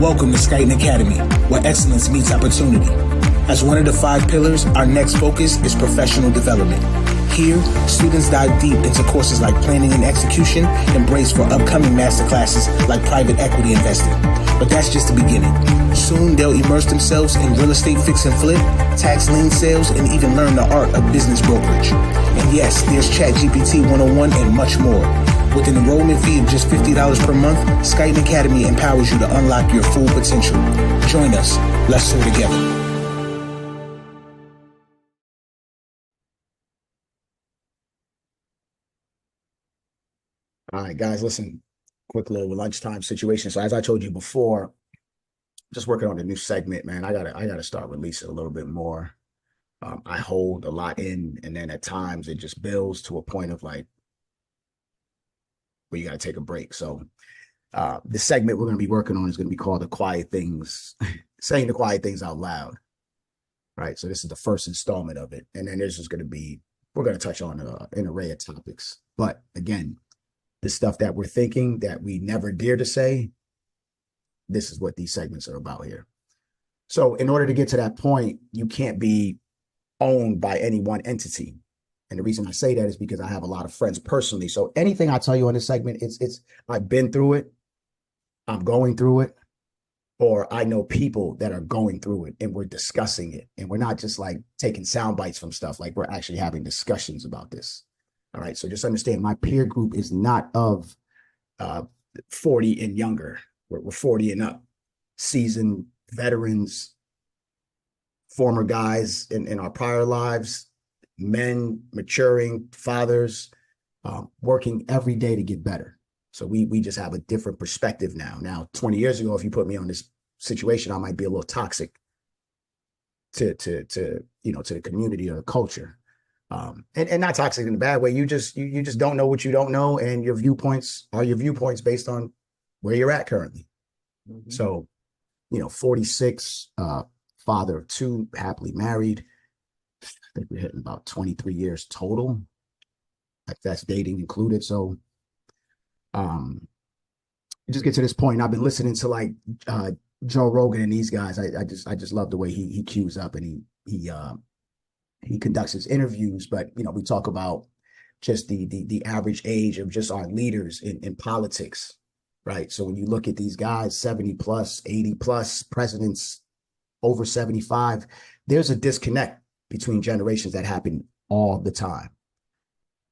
Welcome to Skyton Academy, where excellence meets opportunity. As one of the 5 pillars, our next focus is professional development. Here, students dive deep into courses like planning and execution, embraced for upcoming masterclasses like private equity investing. But that's just the beginning. Soon, they'll immerse themselves in real estate fix and flip, tax lien sales, and even learn the art of business brokerage. And yes, there's ChatGPT 101 and much more. With an enrollment fee of just $50 per month, Skyton Academy empowers you to unlock your full potential. Join us. Let's soar together. All right, guys, listen, quick little lunchtime situation. So as I told you before, just working on a new segment, man. I gotta start releasing a little bit more. I hold a lot in, and then at times it just builds to a point of like where you got to take a break. So the segment we're going to be working on is going to be called The Quiet Things, saying the quiet things out loud. Right. So this is the first installment of it. And then there's just going to be, we're going to touch on an array of topics. But again, the stuff that we're thinking that we never dare to say, this is what these segments are about here. So in order to get to that point, you can't be owned by any one entity. And the reason I say that is because I have a lot of friends personally. So anything I tell you on this segment, it's I've been through it, I'm going through it, or I know people that are going through it and we're discussing it. And we're not just like taking sound bites from stuff, like we're actually having discussions about this. All right. So just understand my peer group is not of 40 and younger. We're 40 and up, seasoned veterans, former guys in our prior lives, men, maturing fathers, working every day to get better. So we just have a different perspective now. Now, 20 years ago, if you put me on this situation, I might be a little toxic to the community or the culture. And not toxic in a bad way. You just don't know what you don't know, and your viewpoints are your viewpoints based on where you're at currently. Mm-hmm. So, 46, father of 2, happily married. I think we're hitting about 23 years total. Like that's dating included. So just get to this point. I've been listening to like Joe Rogan and these guys. I just love the way he cues up and he conducts his interviews. But we talk about just the average age of just our leaders in politics, right? So when you look at these guys, 70 plus, 80 plus, presidents over 75, there's a disconnect between generations that happen all the time,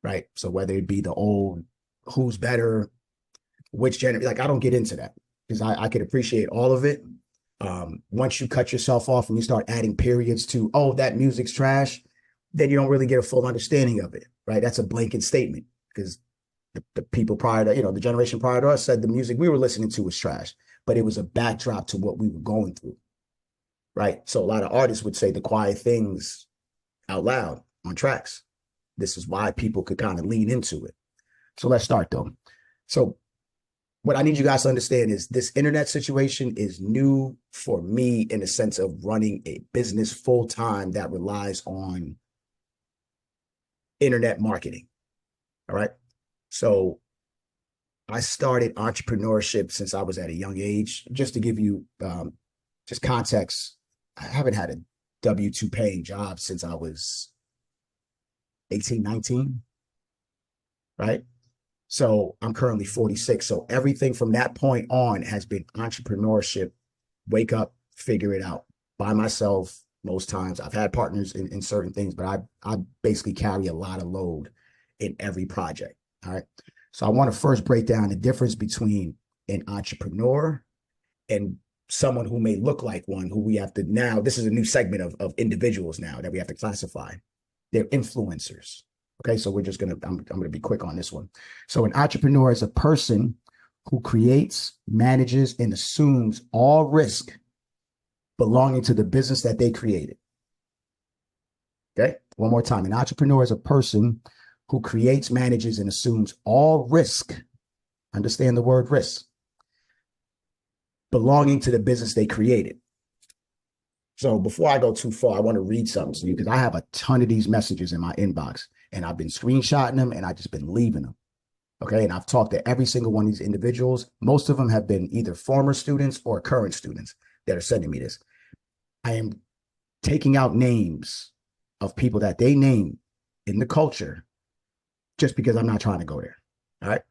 right? So whether it be the old, who's better, which generation, like I don't get into that because I could appreciate all of it. Once you cut yourself off and you start adding periods to, oh, that music's trash, then you don't really get a full understanding of it, right? That's a blanket statement because the people prior to, the generation prior to us said the music we were listening to was trash, but it was a backdrop to what we were going through, right? So a lot of artists would say the quiet things out loud on tracks. This is why people could kind of lean into it. So let's start though. So what I need you guys to understand is this internet situation is new for me in the sense of running a business full time that relies on internet marketing. All right. So I started entrepreneurship since I was at a young age. Just to give you just context, I haven't had a W-2 paying job since I was 18, 19, right? So I'm currently 46. So everything from that point on has been entrepreneurship, wake up, figure it out by myself. Most times I've had partners in certain things, but I basically carry a lot of load in every project. All right. So I want to first break down the difference between an entrepreneur and someone who may look like one, who we have to now, this is a new segment of individuals now that we have to classify. They're influencers. Okay, so we're just I'm going to be quick on this one. So an entrepreneur is a person who creates, manages, and assumes all risk belonging to the business that they created. Okay, one more time. An entrepreneur is a person who creates, manages, and assumes all risk. Understand the word risk. Belonging to the business they created. So before I go too far, I want to read something to you because I have a ton of these messages in my inbox and I've been screenshotting them and I've just been leaving them. Okay. And I've talked to every single one of these individuals. Most of them have been either former students or current students that are sending me this. I am taking out names of people that they name in the culture just because I'm not trying to go there. All right.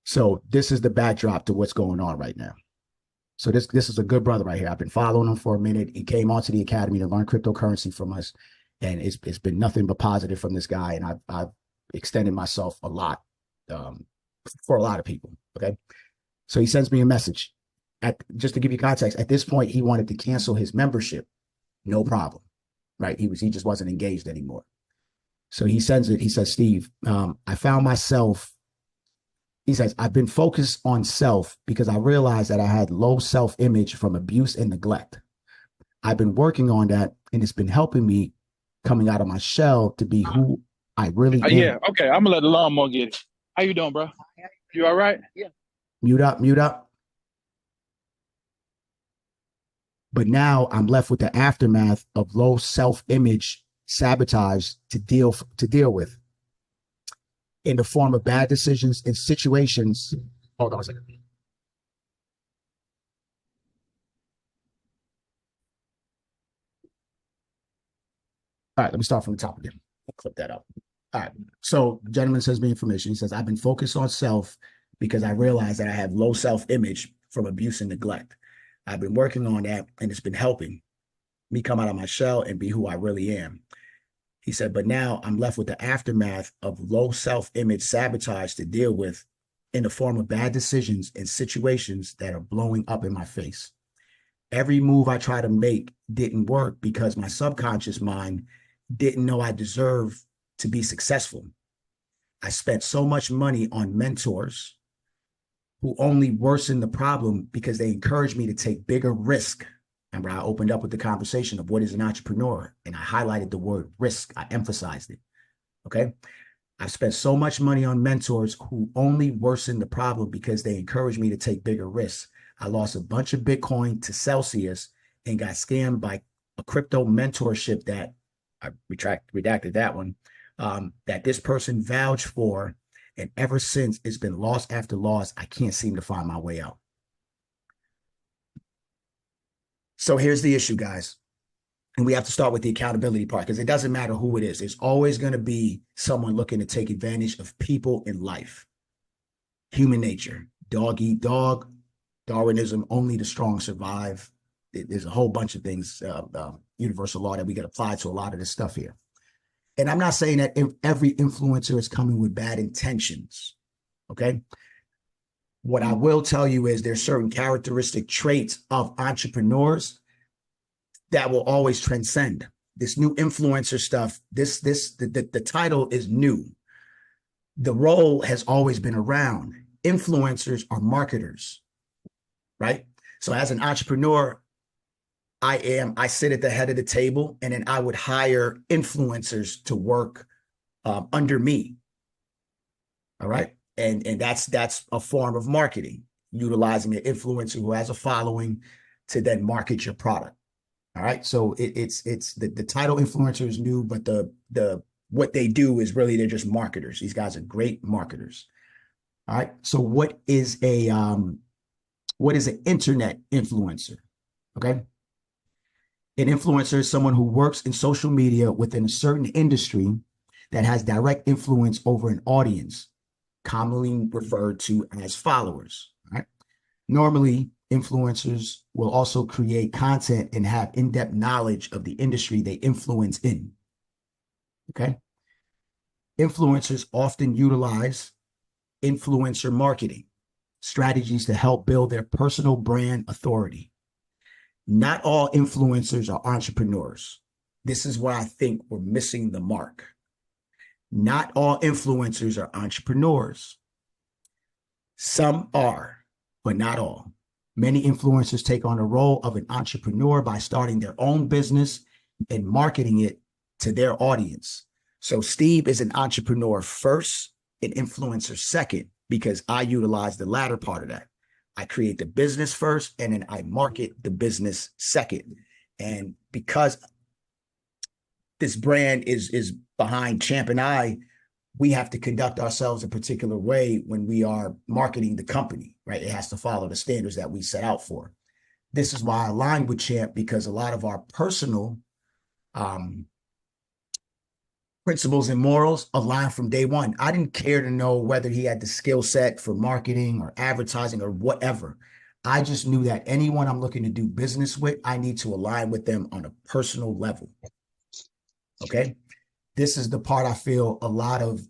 So this is the backdrop to what's going on right now. So this is a good brother right here. I've been following him for a minute. He came onto the academy to learn cryptocurrency from us, and it's been nothing but positive from this guy. And I've extended myself a lot for a lot of people. Okay, so he sends me a message. Just to give you context, at this point he wanted to cancel his membership. No problem, right? He just wasn't engaged anymore. So he sends it. He says, Steve, I found myself. He says, I've been focused on self because I realized that I had low self-image from abuse and neglect. I've been working on that, and it's been helping me coming out of my shell to be who I really am. Yeah, okay. I'm gonna let the lawnmower get it. How you doing, bro? You all right? Yeah. Mute up, mute up. But now I'm left with the aftermath of low self-image sabotage to deal with, in the form of bad decisions and situations. Hold on a second. All right, let me start from the top again. I'll clip that up. All right. So, gentleman sends me information. He says, I've been focused on self because I realized that I have low self-image from abuse and neglect. I've been working on that, and it's been helping me come out of my shell and be who I really am. He said, but now I'm left with the aftermath of low self-image sabotage to deal with, in the form of bad decisions and situations that are blowing up in my face. Every move I try to make didn't work because my subconscious mind didn't know I deserved to be successful. I spent so much money on mentors who only worsened the problem because they encouraged me to take bigger risk. Remember, I opened up with the conversation of what is an entrepreneur, and I highlighted the word risk. I emphasized it. Okay. I've spent so much money on mentors who only worsened the problem because they encouraged me to take bigger risks. I lost a bunch of Bitcoin to Celsius and got scammed by a crypto mentorship that I redacted that one, that this person vouched for. And ever since, it's been loss after loss. I can't seem to find my way out. So here's the issue, guys. And we have to start with the accountability part, because it doesn't matter who it is. There's always going to be someone looking to take advantage of people in life. Human nature, dog eat dog, Darwinism, only the strong survive. There's a whole bunch of things, universal law, that we get applied to a lot of this stuff here. And I'm not saying that every influencer is coming with bad intentions, okay? What I will tell you is there's certain characteristic traits of entrepreneurs that will always transcend. This new influencer stuff, the title is new. The role has always been around. Influencers are marketers, right? So as an entrepreneur, I sit at the head of the table, and then I would hire influencers to work under me. All right. And that's a form of marketing, utilizing an influencer who has a following to then market your product. All right. So it's the title influencer is new, but the what they do is really, they're just marketers. These guys are great marketers. All right. So what is an internet influencer? Okay. An influencer is someone who works in social media within a certain industry that has direct influence over an audience, commonly referred to as followers. Right? Normally, influencers will also create content and have in-depth knowledge of the industry they influence in. Okay. Influencers often utilize influencer marketing strategies to help build their personal brand authority. Not all influencers are entrepreneurs. This is where I think we're missing the mark. Not all influencers are entrepreneurs. Some are, but not all. Many influencers take on the role of an entrepreneur by starting their own business and marketing it to their audience. So Steve is an entrepreneur first, an influencer second, because I utilize the latter part of that. I create the business first, and then I market the business second. And because this brand is behind Champ and I, we have to conduct ourselves a particular way when we are marketing the company, right? It has to follow the standards that we set out for. This is why I aligned with Champ, because a lot of our personal principles and morals align from day one. I didn't care to know whether he had the skill set for marketing or advertising or whatever. I just knew that anyone I'm looking to do business with, I need to align with them on a personal level. Okay. This is the part I feel a lot of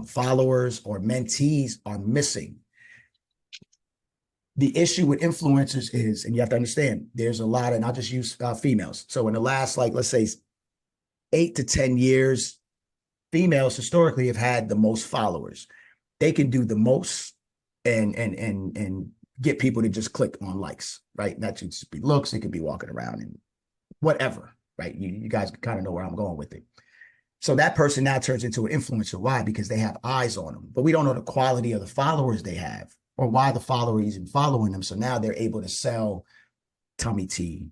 followers or mentees are missing. The issue with influencers is, and you have to understand, there's a lot, and I'll just use females. So in the last, like, let's say 8 to 10 years, females historically have had the most followers. They can do the most and get people to just click on likes, right? Not just be looks, it could be walking around and whatever, right? You guys kind of know where I'm going with it. So that person now turns into an influencer. Why? Because they have eyes on them, but we don't know the quality of the followers they have or why the follower isn't following them. So now they're able to sell tummy tea,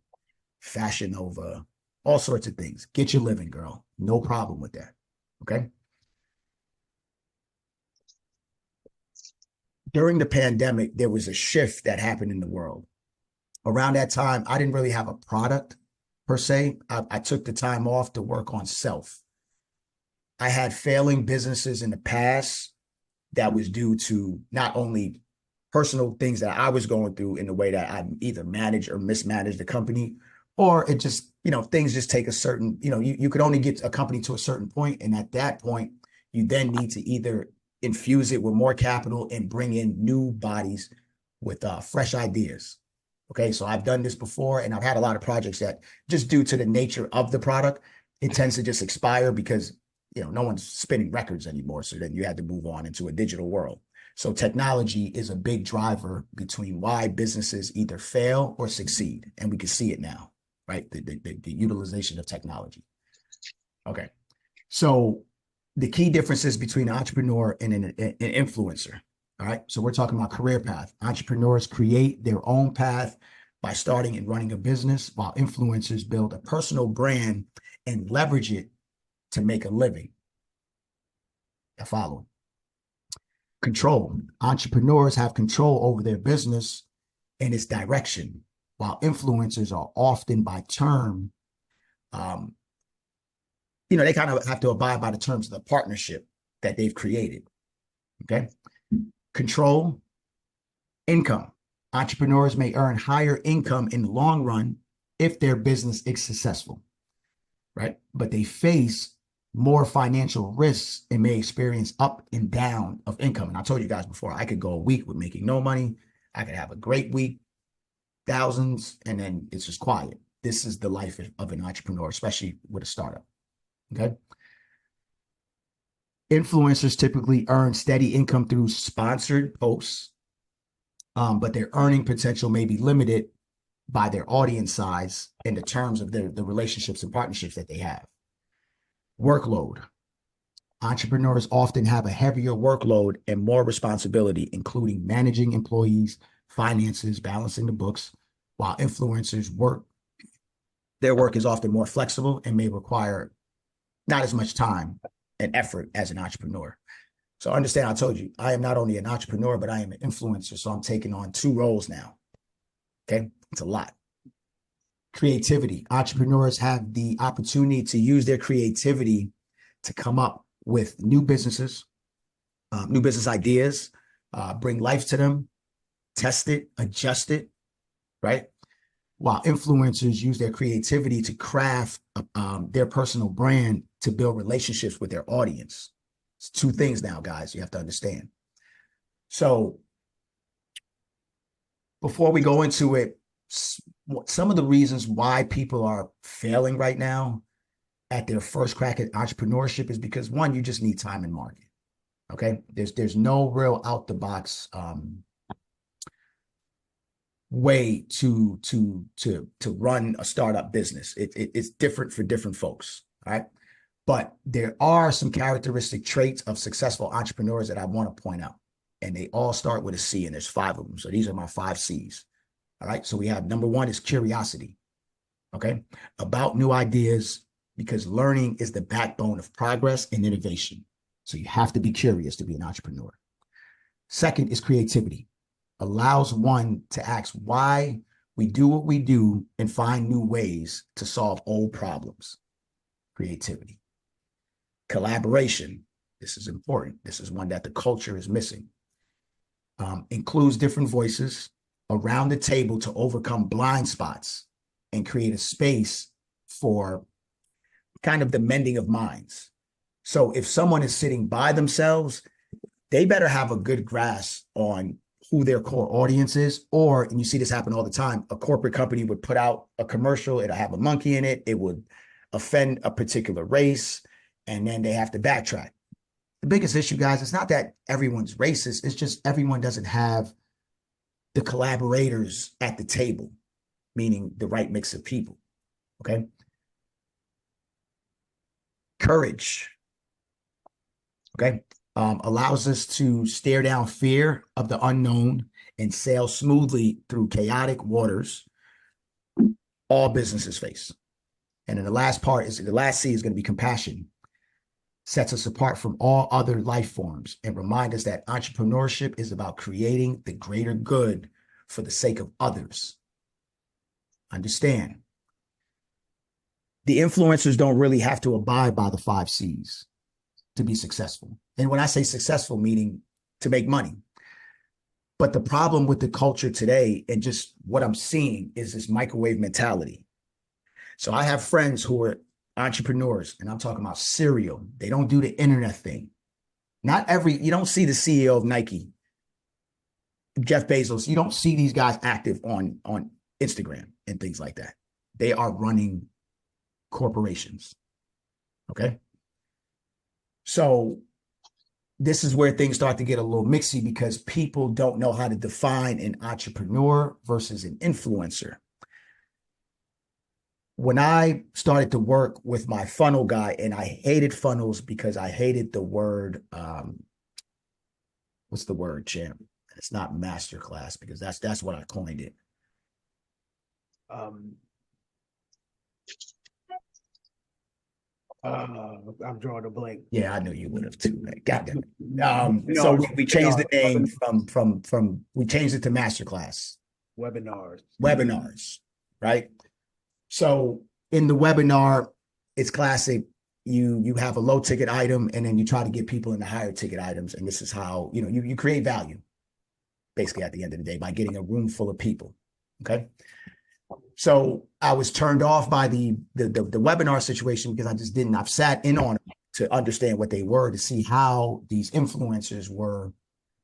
Fashion Nova, all sorts of things. Get your living, girl. No problem with that. Okay. During the pandemic, there was a shift that happened in the world. Around that time, I didn't really have a product per se. I took the time off to work on self. I had failing businesses in the past that was due to not only personal things that I was going through in the way that I either managed or mismanaged the company, or it just, things just take a certain, you could only get a company to a certain point. And at that point, you then need to either infuse it with more capital and bring in new bodies with fresh ideas. Okay. So I've done this before, and I've had a lot of projects that just due to the nature of the product, it tends to just expire because no one's spinning records anymore. So then you had to move on into a digital world. So technology is a big driver between why businesses either fail or succeed. And we can see it now, right? The utilization of technology. Okay. So the key differences between an entrepreneur and an influencer. All right. So we're talking about career path. Entrepreneurs create their own path by starting and running a business, while influencers build a personal brand and leverage it to make a living. Following. Control. Entrepreneurs have control over their business and its direction, while influencers are often by term, they kind of have to abide by the terms of the partnership that they've created. Okay. Control. Income. Entrepreneurs may earn higher income in the long run if their business is successful, right? But they face more financial risks and may experience up and down of income. And I told you guys before, I could go a week with making no money. I could have a great week, thousands, and then it's just quiet. This is the life of an entrepreneur, especially with a startup. Okay. Influencers typically earn steady income through sponsored posts, but their earning potential may be limited by their audience size and the terms of the relationships and partnerships that they have. Workload. Entrepreneurs often have a heavier workload and more responsibility, including managing employees, finances, balancing the books, while influencers their work is often more flexible and may require not as much time and effort as an entrepreneur. So understand, I told you, I am not only an entrepreneur, but I am an influencer. So I'm taking on 2 roles now. Okay. It's a lot. Creativity. Entrepreneurs have the opportunity to use their creativity to come up with new business ideas, bring life to them, test it, adjust it, right? While influencers use their creativity to craft their personal brand to build relationships with their audience. It's 2 things now, guys, you have to understand. So before we go into it, some of the reasons why people are failing right now at their first crack at entrepreneurship is because, one, you just need time and market. Okay. There's no real out the box way to run a startup business. It's different for different folks. All right. But there are some characteristic traits of successful entrepreneurs that I want to point out, and they all start with a C, and there's 5 of them. So these are my 5 C's. All right. So we have number 1 is curiosity. Okay. About new ideas, because learning is the backbone of progress and innovation. So you have to be curious to be an entrepreneur. Second is creativity. Allows one to ask why we do what we do and find new ways to solve old problems. Creativity. Collaboration. This is important. This is one that the culture is missing. Includes different voices around the table to overcome blind spots and create a space for kind of the mending of minds. So if someone is sitting by themselves, they better have a good grasp on who their core audience is. Or, and you see this happen all the time, a corporate company would put out a commercial, it'll have a monkey in it, it would offend a particular race, and then they have to backtrack. The biggest issue, guys, it's not that everyone's racist, it's just everyone doesn't have the collaborators at the table, meaning the right mix of people, okay? Courage, okay? Allows us to stare down fear of the unknown and sail smoothly through chaotic waters all businesses face. And then the last part is, the last C is going to be compassion. Sets us apart from all other life forms and remind us that entrepreneurship is about creating the greater good for the sake of others. Understand, the influencers don't really have to abide by the 5 C's to be successful. And when I say successful, meaning to make money. But the problem with the culture today and just what I'm seeing is this microwave mentality. So I have friends who are entrepreneurs, and I'm talking about serial. They don't do the internet thing. You don't see the CEO of Nike, Jeff Bezos. You don't see these guys active on Instagram and things like that. They are running corporations. Okay. So this is where things start to get a little mixy because people don't know how to define an entrepreneur versus an influencer. When I started to work with my funnel guy, and I hated funnels because I hated the word, what's the word, champ? It's not masterclass because that's what I coined it. I'm drawing a blank. Yeah, I knew you would have too. Goddamn it. So we changed the name from we changed it to masterclass. Webinars, right? So in the webinar, it's classic. You have a low ticket item, and then you try to get people into higher ticket items, and this is how you create value, basically at the end of the day, by getting a room full of people. Okay. So I was turned off by the webinar situation because I've sat in on it to understand what they were, to see how these influencers were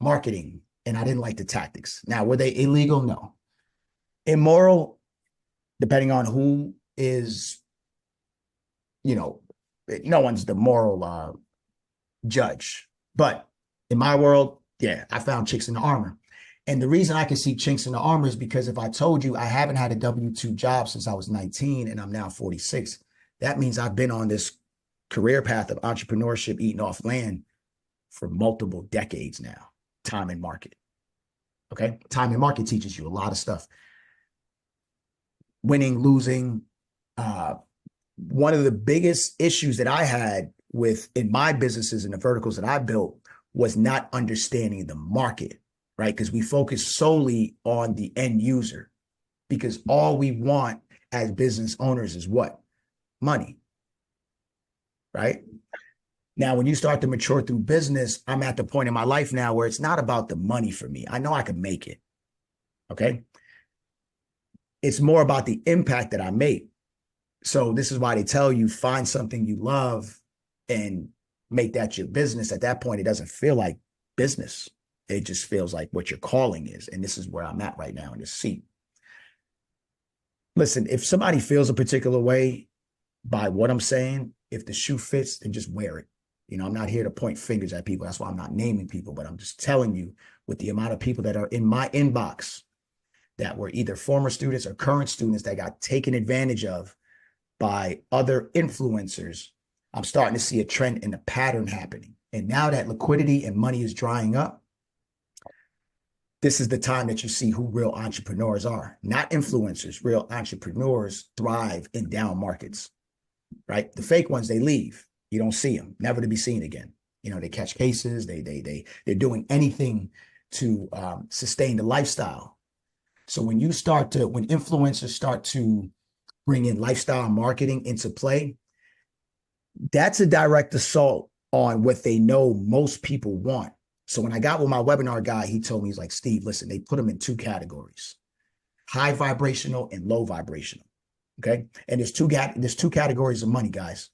marketing. And I didn't like the tactics. Now, were they illegal? No. Immoral, depending on who is, no one's the moral judge. But in my world, yeah, I found chinks in the armor. And the reason I can see chinks in the armor is because if I told you I haven't had a W-2 job since I was 19 and I'm now 46, that means I've been on this career path of entrepreneurship, eating off land for multiple decades now. Time and market. Okay. Time and market teaches you a lot of stuff. Winning, losing. One of the biggest issues that I had in my businesses and the verticals that I built was not understanding the market. Right? Because we focus solely on the end user, because all we want as business owners is what? Money. Right? Now, when you start to mature through business, I'm at the point in my life now where it's not about the money for me. I know I can make it. Okay. It's more about the impact that I make. So this is why they tell you find something you love and make that your business. At that point, it doesn't feel like business. It just feels like what your calling is. And this is where I'm at right now in this seat. Listen, if somebody feels a particular way by what I'm saying, if the shoe fits, then just wear it. I'm not here to point fingers at people. That's why I'm not naming people, but I'm just telling you, with the amount of people that are in my inbox that were either former students or current students that got taken advantage of by other influencers, I'm starting to see a trend and a pattern happening. And now that liquidity and money is drying up, this is the time that you see who real entrepreneurs are. Not influencers. Real entrepreneurs thrive in down markets, right? The fake ones, they leave. You don't see them, never to be seen again. They catch cases, they're doing anything to sustain the lifestyle. So when influencers start to bring in lifestyle marketing into play, that's a direct assault on what they know most people want. So when I got with my webinar guy, he told me, he's like, Steve, listen, they put them in two categories, high vibrational and low vibrational. Okay. And there's two categories of money, guys.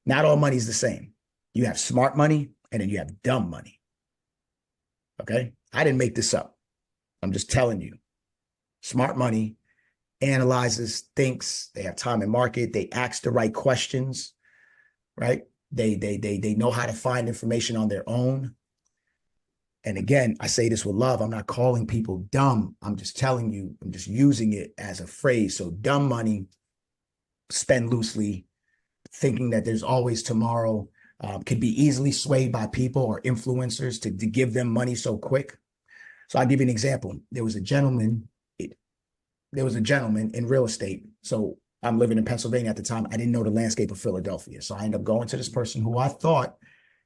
Not all money is the same. You have smart money and then you have dumb money. Okay. I didn't make this up. I'm just telling you. Smart money analyzes, thinks, they have time and market, they ask the right questions, right? They know how to find information on their own. And again, I say this with love. I'm not calling people dumb. I'm just telling you, I'm just using it as a phrase. So dumb money, spend loosely, thinking that there's always tomorrow, could be easily swayed by people or influencers to give them money so quick. So I'll give you an example. There was a gentleman in real estate. So I'm living in Pennsylvania at the time. I didn't know the landscape of Philadelphia. So I ended up going to this person who I thought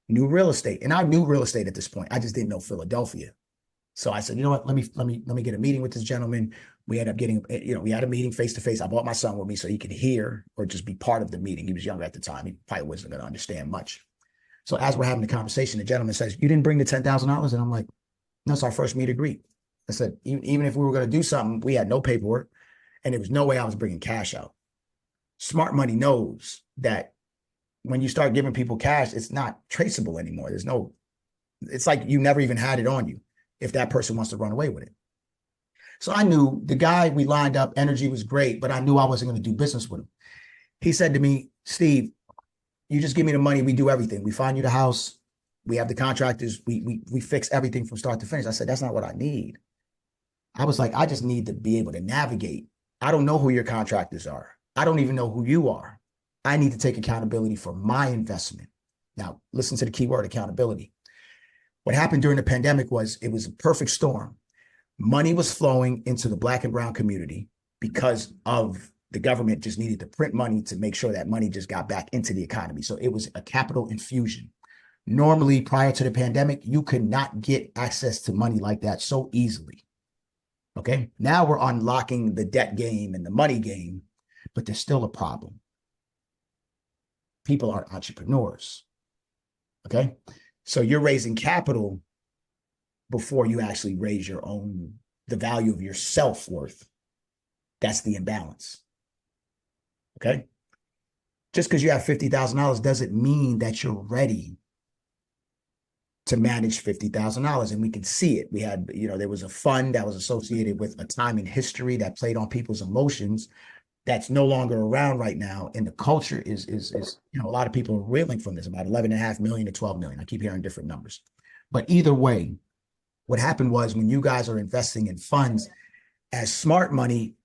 knew real estate. And I knew real estate at this point. I just didn't know Philadelphia. So I said, you know what, let me get a meeting with this gentleman. We ended up getting, we had a meeting face to face. I brought my son with me so he could hear or just be part of the meeting. He was younger at the time. He probably wasn't going to understand much. So as we're having the conversation, the gentleman says, you didn't bring the $10,000? And I'm like, no, it's our first meet and greet. I said, even if we were going to do something, we had no paperwork and there was no way I was bringing cash out. Smart money knows that when you start giving people cash, it's not traceable anymore. It's like you never even had it on you if that person wants to run away with it. So I knew the guy we lined up, energy was great, but I knew I wasn't going to do business with him. He said to me, Steve, you just give me the money. We do everything. We find you the house. We have the contractors. We fix everything from start to finish. I said, that's not what I need. I was like, I just need to be able to navigate. I don't know who your contractors are. I don't even know who you are. I need to take accountability for my investment. Now, listen to the key word, accountability. What happened during the pandemic was it was a perfect storm. Money was flowing into the Black and brown community because of the government just needed to print money to make sure that money just got back into the economy. So it was a capital infusion. Normally, prior to the pandemic, you could not get access to money like that so easily. Okay, now we're unlocking the debt game and the money game, but there's still a problem. People aren't entrepreneurs. Okay, so you're raising capital before you actually raise the value of your self-worth. That's the imbalance. Okay, just because you have $50,000 doesn't mean that you're ready to manage $50,000. And we can see it. We had, there was a fund that was associated with a time in history that played on people's emotions that's no longer around right now. And the culture is a lot of people are reeling from this, about 11.5 million to 12 million. I keep hearing different numbers. But either way, what happened was when you guys are investing in funds as smart money,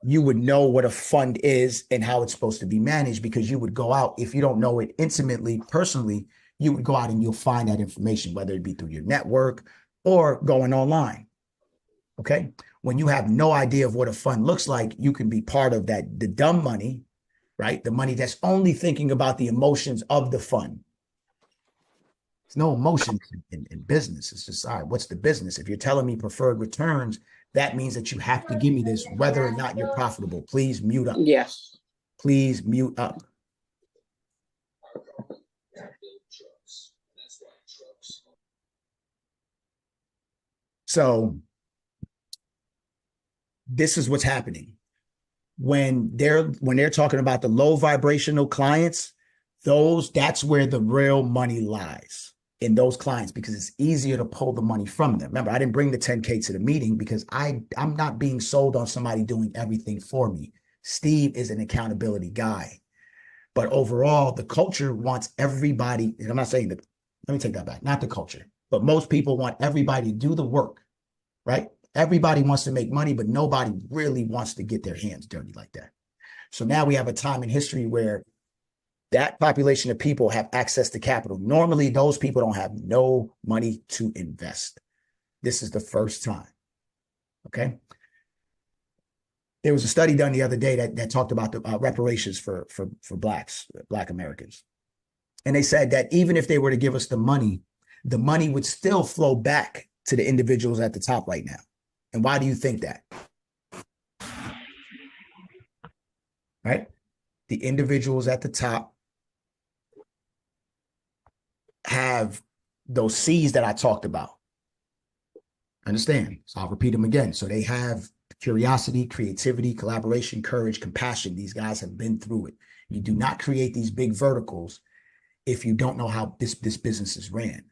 you would know what a fund is and how it's supposed to be managed, because you would go out, if you don't know it intimately, personally, you would go out and you'll find that information, whether it be through your network or going online. Okay. When you have no idea of what a fund looks like, you can be part of that, the dumb money, right? The money that's only thinking about the emotions of the fund. There's no emotions in business. It's just, all right, what's the business? If you're telling me preferred returns, that means that you have to give me this, whether or not you're profitable. Please mute up. Yes. Please mute up. So this is what's happening. When they're talking about the low vibrational clients, that's where the real money lies, in those clients, because it's easier to pull the money from them. Remember, I didn't bring the 10K to the meeting because I'm not being sold on somebody doing everything for me. Steve is an accountability guy. But overall, the culture wants everybody, and I'm not saying that, let me take that back, not the culture, but most people want everybody to do the work, right? Everybody wants to make money, but nobody really wants to get their hands dirty like that. So now we have a time in history where that population of people have access to capital. Normally, those people don't have no money to invest. This is the first time. Okay. There was a study done the other day that talked about the reparations for Black Americans. And they said that even if they were to give us the money would still flow back to the individuals at the top right now. And why do you think that? Right? The individuals at the top have those C's that I talked about. Understand? So I'll repeat them again. So they have curiosity, creativity, collaboration, courage, compassion. These guys have been through it. You do not create these big verticals if you don't know how this business is ran.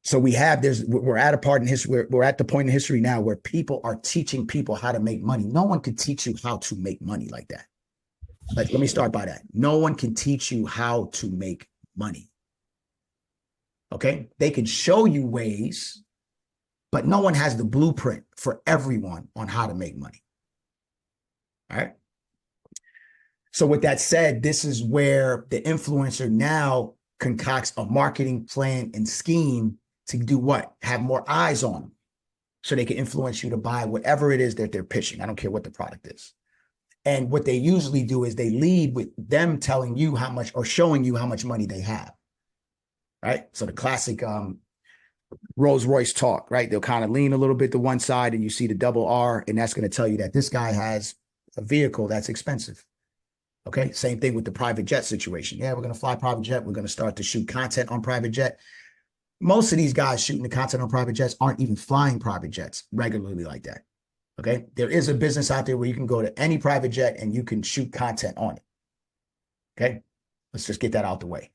So we're at a part in history, we're at the point in history now where people are teaching people how to make money. No one can teach you how to make money like that. Let me start by that. No one can teach you how to make money. Okay? They can show you ways, but no one has the blueprint for everyone on how to make money. All right? So with that said, this is where the influencer now concocts a marketing plan and scheme to do what? Have more eyes on them so they can influence you to buy whatever it is that they're pitching. I don't care what the product is. And what they usually do is they lead with them telling you how much or showing you how much money they have. Right? So the classic Rolls Royce talk, right? They'll kind of lean a little bit to one side and you see the double R, and that's going to tell you that this guy has a vehicle that's expensive. Okay. Same thing with the private jet situation. Yeah, we're going to fly private jet. We're going to start to shoot content on private jet. Most of these guys shooting the content on private jets aren't even flying private jets regularly like that. Okay. There is a business out there where you can go to any private jet and you can shoot content on it. Okay. Let's just get that out the way.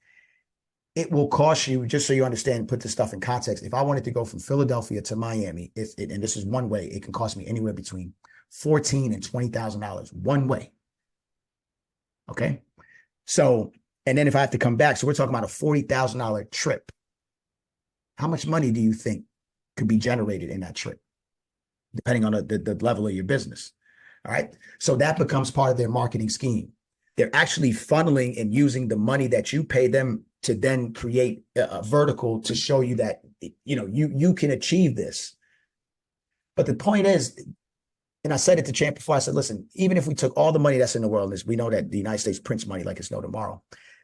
It will cost you, just so you understand, put this stuff in context. If I wanted to go from Philadelphia to Miami, and this is one way, it can cost me anywhere between $14,000 and $20,000 one way. Okay. So, and then if I have to come back, so we're talking about a $40,000 trip. How much money do you think could be generated in that trip, depending on the level of your business? All right. So that becomes part of their marketing scheme. They're actually funneling and using the money that you pay them to then create a vertical to show you that, you can achieve this. But the point is, and I said it to Champ before, I said, listen, even if we took all the money that's in the world, we know that the United States prints money like it's no tomorrow.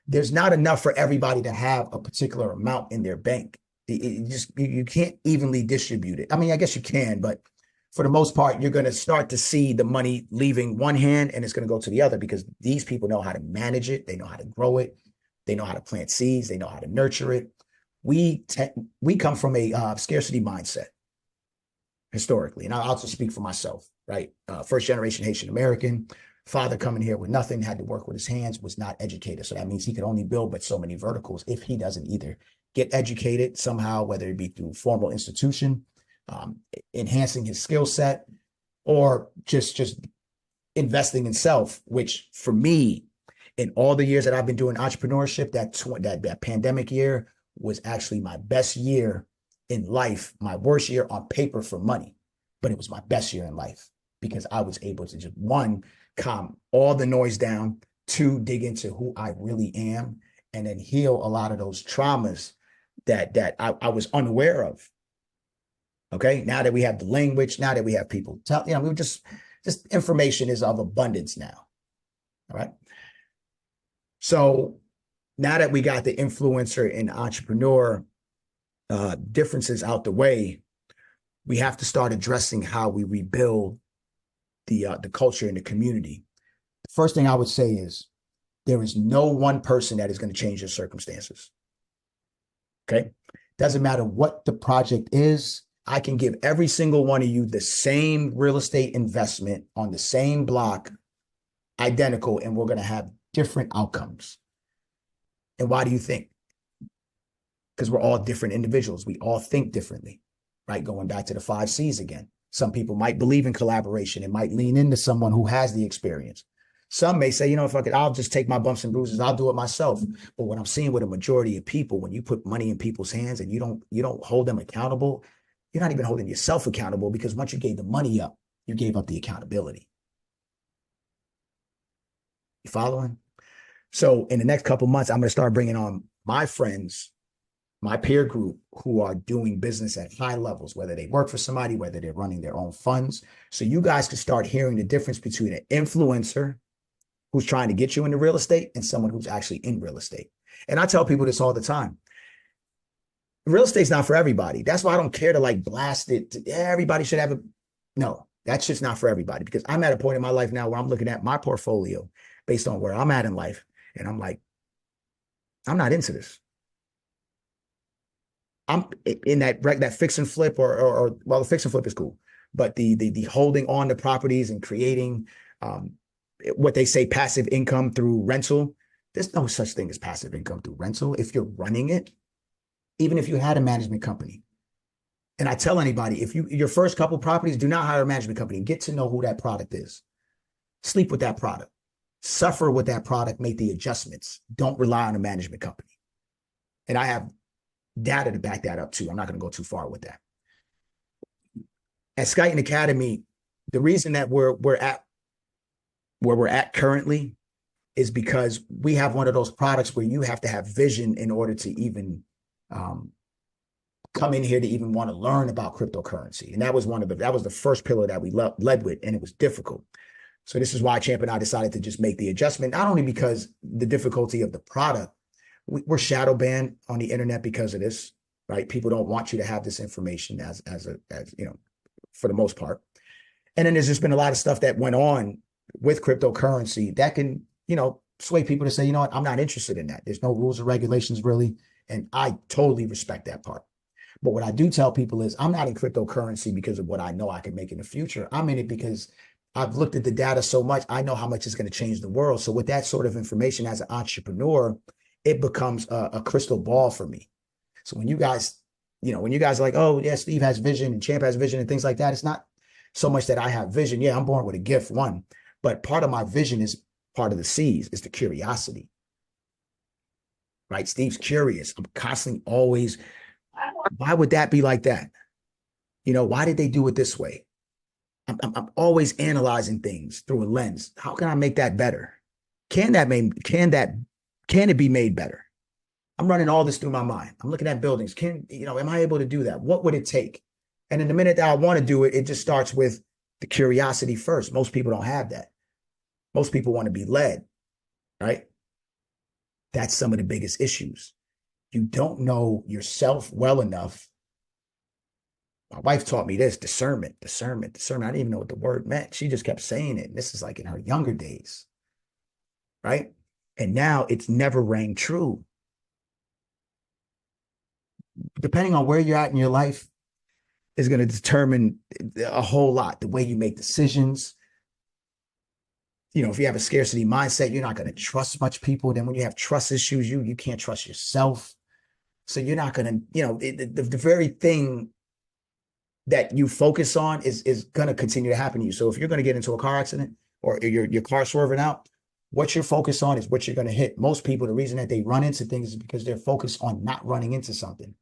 There's not enough for everybody to have a particular amount in their bank. You can't evenly distribute it. I mean, I guess you can, but for the most part, you're going to start to see the money leaving one hand and it's going to go to the other because these people know how to manage it. They know how to grow it. They know how to plant seeds. They know how to nurture it. We come from a scarcity mindset historically, and I'll just speak for myself, right? First generation Haitian American, father coming here with nothing, had to work with his hands, was not educated. So that means he could only build but so many verticals if he doesn't either get educated somehow, whether it be through formal institution, enhancing his skill set, or just investing in self, which for me, in all the years that I've been doing entrepreneurship, that pandemic year was actually my best year in life, my worst year on paper for money, but it was my best year in life because I was able to just, one, calm all the noise down, two, dig into who I really am, and then heal a lot of those traumas that I was unaware of. Okay, now that we have the language, now that we have people we just information is of abundance now. All right. So now that we got the influencer and entrepreneur differences out the way, we have to start addressing how we rebuild the culture in the community. The first thing I would say is there is no one person that is going to change your circumstances. Okay. Doesn't matter what the project is. I can give every single one of you the same real estate investment on the same block, identical, and we're going to have different outcomes. And why do you think? Because we're all different individuals. We all think differently, right? Going back to the 5 C's again. Some people might believe in collaboration and might lean into someone who has the experience. Some may say, I'll just take my bumps and bruises. I'll do it myself. But what I'm seeing with a majority of people, when you put money in people's hands and you don't hold them accountable, you're not even holding yourself accountable because once you gave the money up, you gave up the accountability. You following? So in the next couple months, I'm going to start bringing on my friends, my peer group who are doing business at high levels, whether they work for somebody, whether they're running their own funds. So you guys can start hearing the difference between an influencer who's trying to get you into real estate and someone who's actually in real estate. And I tell people this all the time. Real estate's not for everybody. That's why I don't care to like blast it. Everybody should have a, no, that's just not for everybody, because I'm at a point in my life now where I'm looking at my portfolio based on where I'm at in life. And I'm like, I'm not into this. I'm in that fix and flip or well, the fix and flip is cool, but the holding on to properties and creating what they say passive income through rental. There's no such thing as passive income through rental if you're running it, even if you had a management company. And I tell anybody, if your first couple properties, do not hire a management company. Get to know who that product is. Sleep with that product. Suffer with that product. Make the adjustments. Don't rely on a management company. And I have data to back that up too. I'm not going to go too far with that. At Skyton Academy, the reason that we're at where we're at currently is because we have one of those products where you have to have vision in order to even come in here to even want to learn about cryptocurrency. And that was the first pillar that we led with, and it was difficult. So this is why Champ and I decided to just make the adjustment, not only because the difficulty of the product, we're shadow banned on the internet because of this, right? People don't want you to have this information as you know, for the most part. And then there's just been a lot of stuff that went on with cryptocurrency that can, you know, sway people to say, you know what, I'm not interested in that. There's no rules or regulations really. And I totally respect that part. But what I do tell people is I'm not in cryptocurrency because of what I know I can make in the future. I'm in it because I've looked at the data so much. I know how much it's going to change the world. So with that sort of information as an entrepreneur, it becomes a crystal ball for me. So when you guys are like, oh yeah, Steve has vision and Champ has vision and things like that, it's not so much that I have vision. Yeah, I'm born with a gift, one, but part of my vision is part of the C's, is the curiosity, right? Steve's curious. I'm constantly always, why would that be like that? You know, why did they do it this way? I'm always analyzing things through a lens. How can I make that better? Can it be made better? I'm running all this through my mind. I'm looking at buildings. Am I able to do that? What would it take? And in the minute that I want to do it, it just starts with the curiosity first. Most people don't have that. Most people want to be led, right? That's some of the biggest issues. You don't know yourself well enough. My wife taught me this, discernment. I didn't even know what the word meant. She just kept saying it. And this is like in her younger days, right? And now it's never rang true. Depending on where you're at in your life is going to determine a whole lot. The way you make decisions. You know, if you have a scarcity mindset, you're not going to trust much people. Then when you have trust issues, you can't trust yourself. So you're not going to, the very thing that you focus on is going to continue to happen to you. So if you're going to get into a car accident or your car swerving out, what you're focused on is what you're going to hit. Most people, the reason that they run into things is because they're focused on not running into something,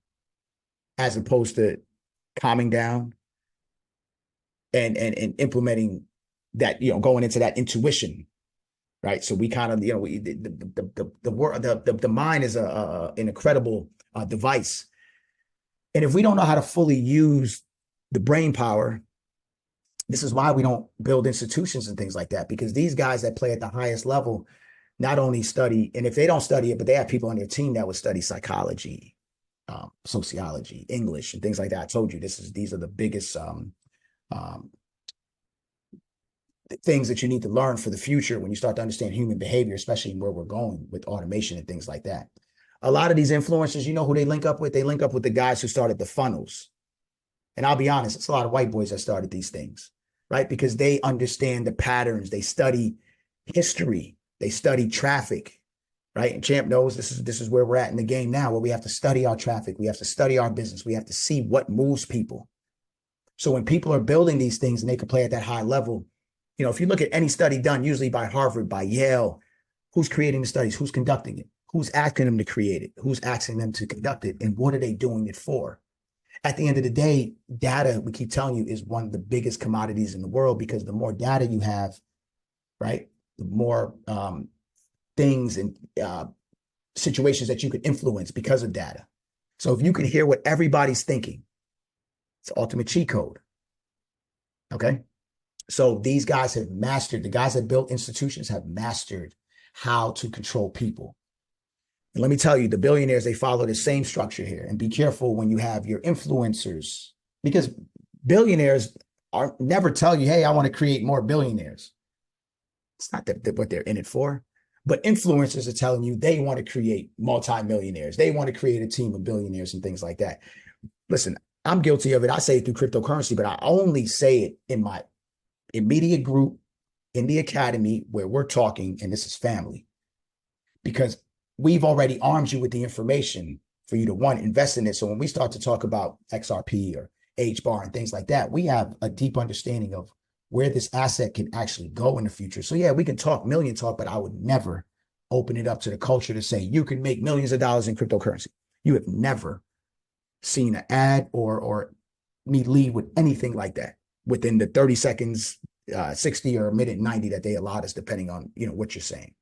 as opposed to calming down and implementing that, going into that intuition, right? So we kind of, the mind is an incredible device. And if we don't know how to fully use the brain power, this is why we don't build institutions and things like that, because these guys that play at the highest level not only study, and if they don't study it, but they have people on their team that would study psychology, sociology, English, and things like that. I told you these are the biggest things that you need to learn for the future when you start to understand human behavior, especially where we're going with automation and things like that. A lot of these influencers, you know who they link up with? They link up with the guys who started the funnels. And I'll be honest, it's a lot of white boys that started these things, right? Because they understand the patterns. They study history. They study traffic, right? And Champ knows this is where we're at in the game now, where we have to study our traffic. We have to study our business. We have to see what moves people. So when people are building these things and they can play at that high level, if you look at any study done, usually by Harvard, by Yale, who's creating the studies, who's conducting it, who's asking them to create it, who's asking them to conduct it, and what are they doing it for? At the end of the day, data, we keep telling you, is one of the biggest commodities in the world, because the more data you have, right, the more things and situations that you can influence because of data. So if you can hear what everybody's thinking, it's the ultimate cheat code. Okay? So these guys have mastered, the guys that built institutions have mastered how to control people. And let me tell you, the billionaires, they follow the same structure here. And be careful when you have your influencers, because billionaires are never tell you, hey, I want to create more billionaires. It's not what they're in it for. But influencers are telling you they want to create multimillionaires. They want to create a team of billionaires and things like that. Listen, I'm guilty of it. I say it through cryptocurrency, but I only say it in my immediate group, in the academy where we're talking, and this is family. Because we've already armed you with the information for you to, one, invest in it. So when we start to talk about XRP or HBAR and things like that, we have a deep understanding of where this asset can actually go in the future. So yeah, we can talk million talk, but I would never open it up to the culture to say you can make millions of dollars in cryptocurrency. You have never seen an ad or me lead with anything like that within the 30 seconds, 60 or a minute 90 that they allowed us, depending on what you're saying.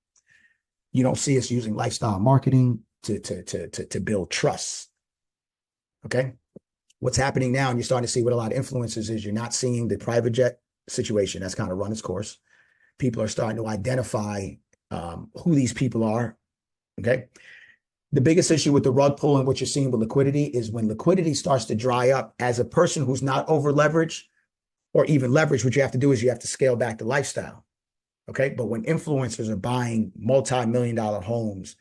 You don't see us using lifestyle marketing to build trust. Okay. What's happening now, and you're starting to see what a lot of influencers is, you're not seeing the private jet situation that's kind of run its course. People are starting to identify who these people are. Okay. The biggest issue with the rug pull and what you're seeing with liquidity is when liquidity starts to dry up, as a person who's not over leveraged or even leveraged, what you have to do is you have to scale back the lifestyle. Okay. But when influencers are buying multi-million-dollar homes,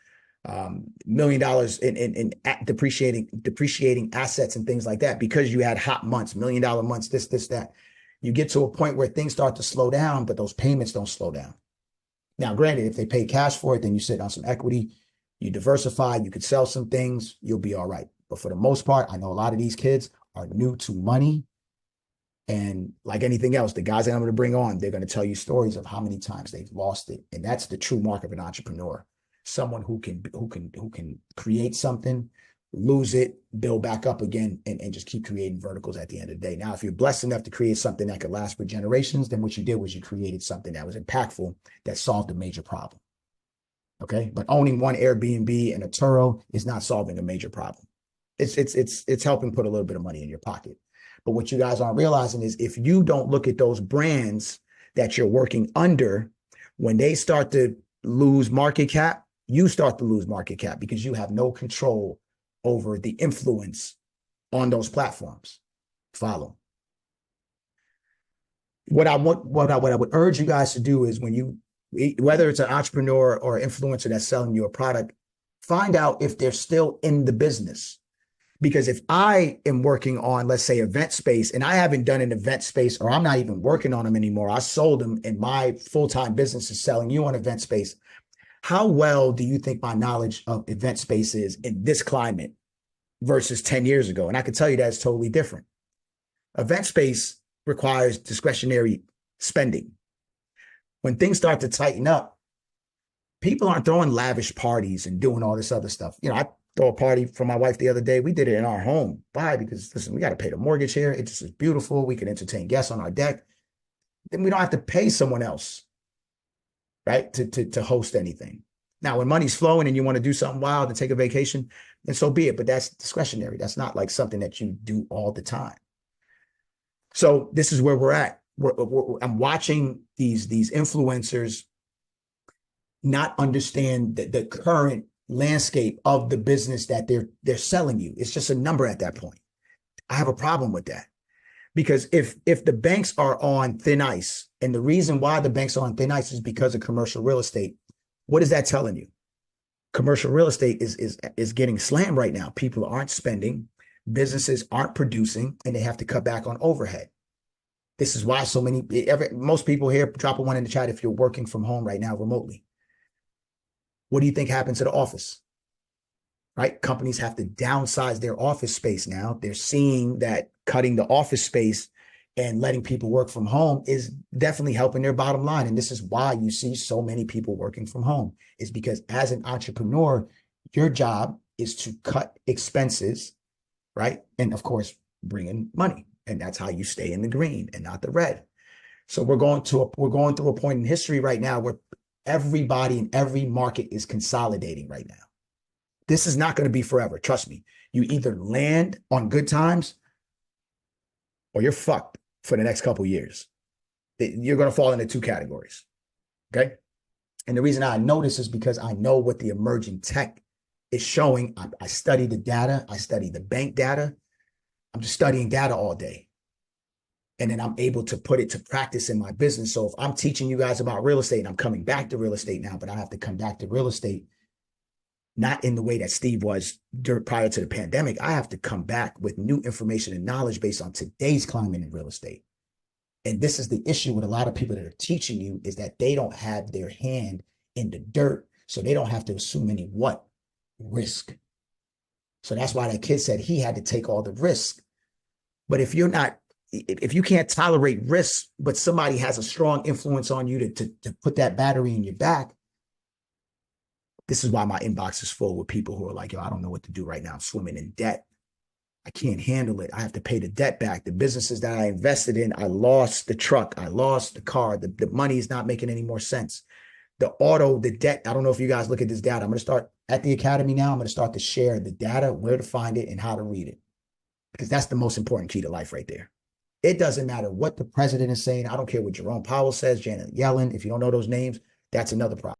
$1 million in depreciating assets and things like that, because you had hot months, $1 million months, this, that, you get to a point where things start to slow down, but those payments don't slow down. Now, granted, if they pay cash for it, then you sit on some equity, you diversify, you could sell some things, you'll be all right. But for the most part, I know a lot of these kids are new to money. And like anything else, the guys that I'm going to bring on, they're going to tell you stories of how many times they've lost it. And that's the true mark of an entrepreneur. Someone who can create something, lose it, build back up again, and just keep creating verticals at the end of the day. Now, if you're blessed enough to create something that could last for generations, then what you did was you created something that was impactful, that solved a major problem. Okay. But owning one Airbnb and a Turo is not solving a major problem. It's helping put a little bit of money in your pocket. But what you guys aren't realizing is if you don't look at those brands that you're working under, when they start to lose market cap, you start to lose market cap because you have no control over the influence on those platforms. Follow. What I would urge you guys to do is, when you, whether it's an entrepreneur or influencer that's selling you a product, find out if they're still in the business. Because if I am working on, let's say, event space, and I haven't done an event space, or I'm not even working on them anymore, I sold them, and my full-time business is selling you on event space, how well do you think my knowledge of event space is in this climate versus 10 years ago? And I can tell you that's totally different. Event space requires discretionary spending. When things start to tighten up, people aren't throwing lavish parties and doing all this other stuff. I throw a party for my wife the other day. We did it in our home. Why? Because listen, we got to pay the mortgage here. It just is beautiful. We can entertain guests on our deck. Then we don't have to pay someone else, right, to host anything. Now, when money's flowing and you want to do something wild and take a vacation, then so be it. But that's discretionary. That's not like something that you do all the time. So this is where we're at. I'm watching these influencers not understand the current landscape of the business that they're selling you. It's just a number at that point. I have a problem with that, because if the banks are on thin ice, and the reason why the banks are on thin ice is because of commercial real estate, what is that telling you? Commercial real estate is getting slammed right now. People aren't spending, businesses aren't producing, and they have to cut back on overhead. This is why most people here, drop a one in the chat if you're working from home right now remotely. What do you think happened to the office? Right? Companies have to downsize their office space now. They're seeing that cutting the office space and letting people work from home is definitely helping their bottom line. And this is why you see so many people working from home, is because as an entrepreneur, your job is to cut expenses, right? And of course, bring in money. And that's how you stay in the green and not the red. So we're going through a point in history right now where everybody in every market is consolidating right now. This is not going to be forever. Trust me. You either land on good times or you're fucked for the next couple of years. You're going to fall into two categories. Okay. And the reason I know this is because I know what the emerging tech It's showing. I study the data. I study the bank data. I'm just studying data all day. And then I'm able to put it to practice in my business. So if I'm teaching you guys about real estate, and I'm coming back to real estate now, but I have to come back to real estate, not in the way that Steve was prior to the pandemic. I have to come back with new information and knowledge based on today's climate in real estate. And this is the issue with a lot of people that are teaching you, is that they don't have their hand in the dirt. So they don't have to assume any risk. So that's why that kid said he had to take all the risk. But if you can't tolerate risk, but somebody has a strong influence on you to put that battery in your back, this is why my inbox is full with people who are like, yo, I don't know what to do right now. I'm swimming in debt. I can't handle it. I have to pay the debt back. The businesses that I invested in, I lost the truck. I lost the car. The money is not making any more sense. The debt, I don't know if you guys look at this data. I'm going to start at the Academy now. I'm going to start to share the data, where to find it and how to read it, because that's the most important key to life right there. It doesn't matter what the president is saying. I don't care what Jerome Powell says, Janet Yellen. If you don't know those names, that's another problem.